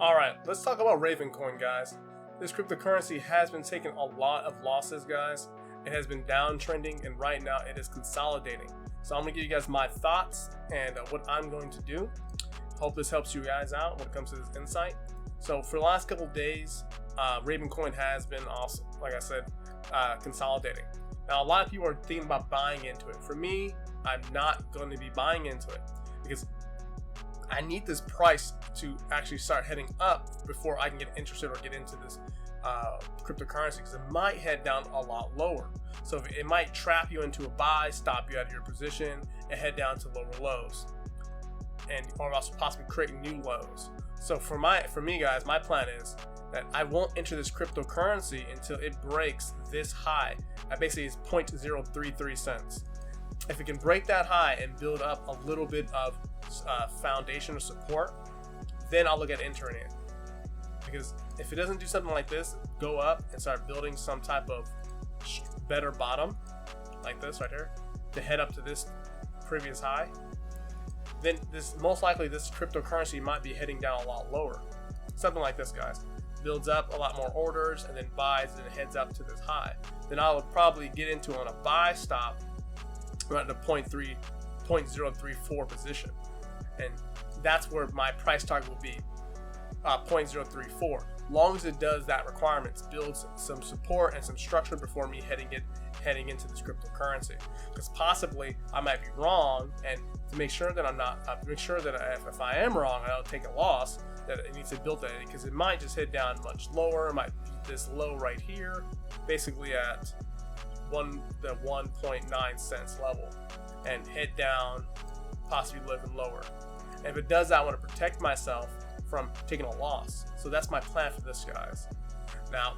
Alright, let's talk about Ravencoin, guys. This cryptocurrency has been taking a lot of losses, guys. It has been downtrending, and right now it is consolidating. So I'm going to give you guys my thoughts and what I'm going to do. Hope this helps you guys out when it comes to this insight. So for the last couple of days, Ravencoin has been also, like I said, consolidating. Now a lot of people are thinking about buying into it. For me, I'm not going to be buying into it because I need this price to actually start heading up before I can get interested or get into this cryptocurrency, because it might head down a lot lower. So it might trap you into a buy, stop you out of your position, and head down to lower lows, and or also possibly create new lows. So for me, guys, my plan is that I won't enter this cryptocurrency until it breaks this high. Basically, it's 0.033 cents. If it can break that high and build up a little bit of foundation or support, then I'll look at entering it. Because if it doesn't do something like this, go up and start building some type of better bottom, like this right here, to head up to this previous high, then most likely this cryptocurrency might be heading down a lot lower. Something like this, guys. Builds up a lot more orders and then buys and it heads up to this high. Then I would probably get into on a buy stop right at the 0.034 position. And that's where my price target will be, 0.034. Long as it does that requirements, builds some support and some structure before me heading into this cryptocurrency. Because possibly I might be wrong, and to make sure that I'm not, if I am wrong, I don't take a loss, that it needs to build that, because it might just head down much lower. It might be this low right here, basically at the 1.9 cents level, and head down, possibly even lower. And if it does that, I want to protect myself from taking a loss. So that's my plan for this, guys. Now,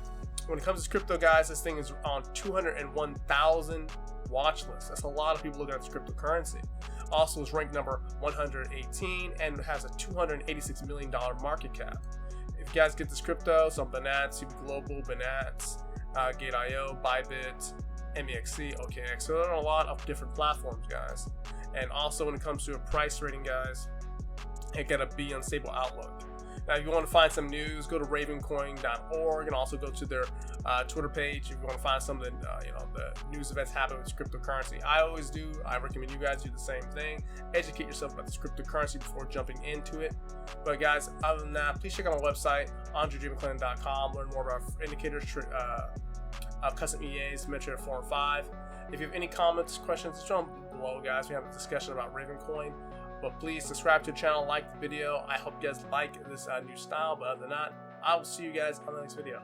when it comes to crypto, guys, this thing is on 201,000 watch list. That's a lot of people looking at this cryptocurrency. Also, it's ranked number 118 and has a $286 million market cap. If you guys get this crypto, so Binance, CB Global, Binance, Gate.io, Bybit, MEXC, OKX. So there are a lot of different platforms, guys. And also when it comes to a price rating, guys, it got a B unstable outlook. Now, if you want to find some news, go to ravencoin.org and also go to their Twitter page if you want to find some of the the news events happening with cryptocurrency. I always do. I recommend you guys do the same thing. Educate yourself about this cryptocurrency before jumping into it. But guys, other than that, please check out my website, andredreammcclennan.com. Learn more about indicators, custom EAs, Metro 4 and 5. If you have any comments, questions, throw them below, guys. We have a discussion about Ravencoin. But please subscribe to the channel, like the video. I hope you guys like this new style. But other than that, I will see you guys on the next video.